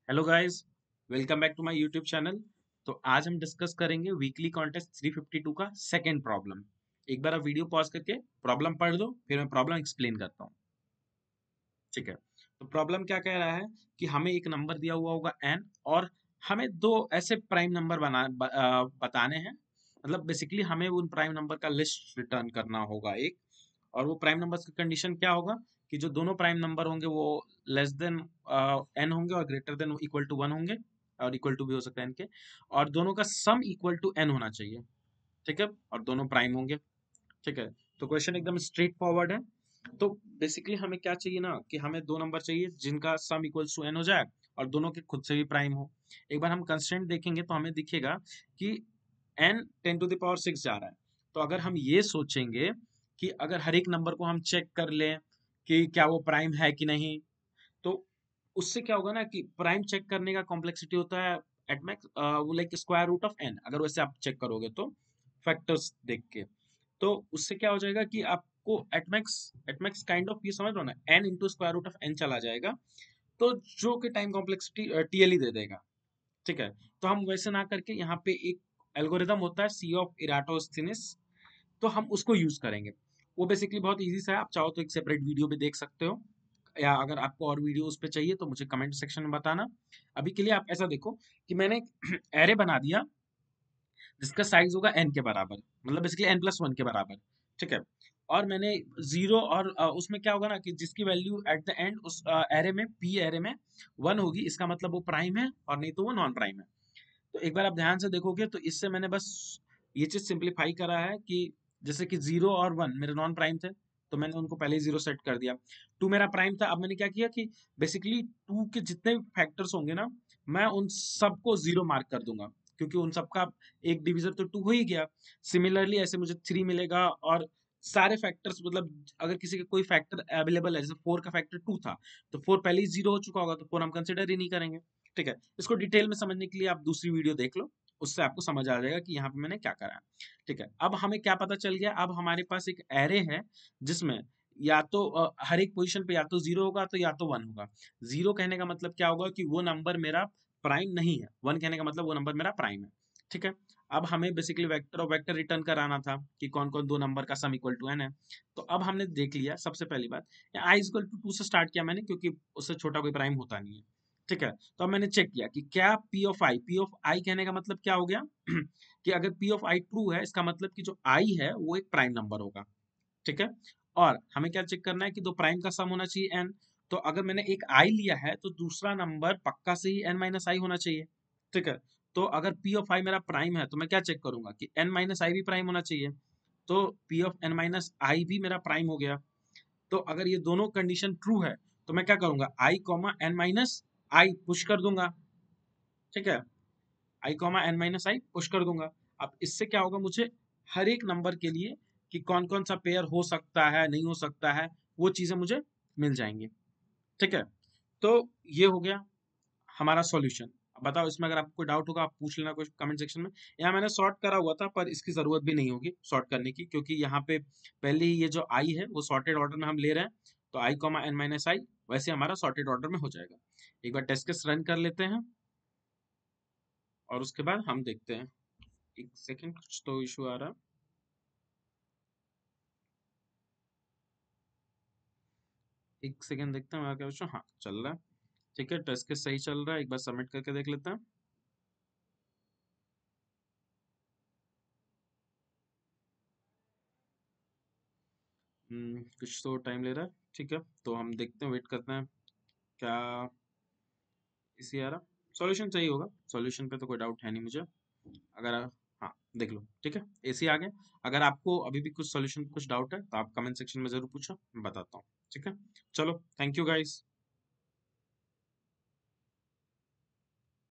Hello guys, welcome back to my YouTube channel. तो आज हम डिस्कस करेंगे वीकली कॉन्टेस्ट 352 का सेकंड प्रॉब्लम। एक बार आप वीडियो पॉज करके प्रॉब्लम पढ़ दो, फिर मैं प्रॉब्लम एक्सप्लेन करता हूँ। ठीक है। तो प्रॉब्लम क्या कह रहा है कि हमें एक नंबर दिया हुआ होगा n और हमें दो ऐसे प्राइम नंबर बताने हैं। मतलब बेसिकली हमें उन प्राइम नंबर का लिस्ट रिटर्न करना होगा एक। और वो प्राइम नंबर्स की कंडीशन क्या होगा कि जो दोनों प्राइम नंबर होंगे वो लेस देन n होंगे और ग्रेटर देन इक्वल टू 1 होंगे, और इक्वल टू भी हो सकता है n के। और दोनों का सम इक्वल टू n होना चाहिए। ठीक है, और दोनों प्राइम होंगे। ठीक है। तो क्वेश्चन एकदम स्ट्रेट फॉरवर्ड है। तो बेसिकली हमें क्या चाहिए ना कि हमें दो नंबर चाहिए जिनका सम इक्वल्स टू n हो जाए और दोनों के खुद से भी प्राइम हो। एक बार हम कंस्ट्रेंट देखेंगे तो हमें दिखेगा कि n 10⁶ जा रहा है। तो अगर हम ये सोचेंगे कि अगर हर एक नंबर को हम चेक कर लें कि क्या वो प्राइम है कि नहीं, तो उससे क्या होगा ना कि प्राइम चेक करने का कॉम्प्लेक्सिटी होता है एट मैक्स वो like square root of n। अगर वैसे आप चेक करोगे तो फैक्टर्स देख के, तो उससे क्या हो जाएगा कि आपको एटमैक्स काइंड ऑफ ये समझ लो ना, n into square root of n चला जाएगा। तो जो कि टाइम कॉम्प्लेक्सिटी टीएल ही दे देगा। ठीक है। तो हम वैसे ना करके यहाँ पे एक एल्गोरिदम होता है सी ऑफ इराटोस्थेनिस, तो हम उसको यूज करेंगे। वो बेसिकली बहुत इजी सा है, आप चाहो तो एक सेपरेट वीडियो भी देख सकते हो, या अगर आपको और वीडियो उस पे चाहिए तो मुझे कमेंट सेक्शन में बताना। अभी के लिए आप ऐसा देखो कि मैंने एक एरे बना दिया जिसका साइज होगा n के बराबर, मतलब बेसिकली n+1 के बराबर। ठीक है। और मैंने जीरो और उसमें क्या होगा ना कि जिसकी वैल्यू एट द एंड उस एरे में पी एरे में 1 होगी, इसका मतलब वो प्राइम है, और नहीं तो वो नॉन प्राइम है। तो एक बार आप ध्यान से देखोगे तो इससे मैंने बस ये चीज सिंप्लीफाई करा है कि जैसे कि 0 और 1 मेरे नॉन प्राइम थे, तो मैंने उनको पहले ही 0 सेट कर दिया। 2 मेरा प्राइम था, अब मैंने क्या किया कि बेसिकली 2 के जितने फैक्टर्स होंगे ना, मैं उन सबको 0 मार्क कर दूंगा, क्योंकि उन सबका एक डिविजन तो 2 हो ही गया। सिमिलरली ऐसे मुझे 3 मिलेगा, और सारे फैक्टर्स मतलब अगर किसी का कोई फैक्टर अवेलेबल है, जैसे 4 का फैक्टर 2 था, तो 4 पहले ही 0 हो चुका होगा, तो 4 हम कंसिडर ही नहीं करेंगे। ठीक है। इसको डिटेल में समझने के लिए आप दूसरी वीडियो देख लो, उससे आपको समझ आ जाएगा कि यहाँ पे मैंने क्या करा है। ठीक है। अब हमें क्या पता चल गया, अब हमारे पास एक एरे है जिसमें या तो हर एक पोजीशन पे या तो 0 होगा तो या तो 1 होगा। 0 कहने का मतलब क्या होगा कि वो नंबर मेरा प्राइम नहीं है, 1 कहने का मतलब वो नंबर मेरा प्राइम है। ठीक है। अब हमें बेसिकली वेक्टर और वेक्टर रिटर्न कराना था कि कौन कौन दो नंबर का सम इक्वल टू n है। तो अब हमने देख लिया, सबसे पहली बात i इक्वल टू 2 से स्टार्ट किया मैंने, क्योंकि उससे छोटा कोई प्राइम होता नहीं है। ठीक है। तो अब मैंने चेक किया कि क्या पी ऑफ आई कहने का मतलब क्या हो गया कि अगर पी ऑफ आई ट्रू है, इसका मतलब कि जो आई है वो एक प्राइम नंबर होगा। ठीक है। और हमें क्या चेक करना है कि दो प्राइम का सम होना चाहिए n। तो अगर मैंने एक आई लिया है तो दूसरा नंबर पक्का से ही n-i होना चाहिए। ठीक है। तो अगर पी ऑफ आई मेरा प्राइम है तो मैं क्या चेक करूंगा कि n-i भी प्राइम होना चाहिए। तो पी ऑफ n-i भी मेरा प्राइम हो गया। तो अगर ये दोनों कंडीशन ट्रू है तो मैं क्या करूंगा, i कॉमा n-i पुश कर दूंगा। ठीक है। i कॉमा n-i पुश कर दूंगा। अब इससे क्या होगा, मुझे हर एक नंबर के लिए कि कौन कौन सा पेयर हो सकता है नहीं हो सकता है, वो चीजें मुझे मिल जाएंगी। ठीक है। तो ये हो गया हमारा सॉल्यूशन। अब बताओ, इसमें अगर आपको कोई डाउट होगा आप पूछ लेना कुछ कमेंट सेक्शन में। यहाँ मैंने सॉर्ट करा हुआ था, पर इसकी जरूरत भी नहीं होगी सॉर्ट करने की, क्योंकि यहाँ पे पहले ही ये जो आई है वो सॉर्टेड ऑर्डर में हम ले रहे हैं। तो i कॉमा n-i वैसे हमारा सॉर्टेड ऑर्डर में हो जाएगा। एक बार टेस्ट केस रन कर लेते हैं और उसके बाद हम देखते हैं। एक सेकंड, कुछ तो इशू आ रहा है। एक सेकंड देखते हैं क्या इशू। हाँ, चल रहा है। ठीक है, टेस्ट केस सही चल रहा है, एक बार सबमिट करके देख लेते हैं। कुछ तो टाइम ले रहा है। ठीक है, तो हम देखते हैं, वेट करते हैं क्या इसी आ रहा। सॉल्यूशन सही होगा, सॉल्यूशन पे तो कोई डाउट है नहीं मुझे। अगर हाँ, देख लो। ठीक है, एसी आ गया। अगर आपको अभी भी कुछ सॉल्यूशन कुछ डाउट है तो आप कमेंट सेक्शन में जरूर पूछो, मैं बताता हूँ। ठीक है। चलो, थैंक यू गाइस।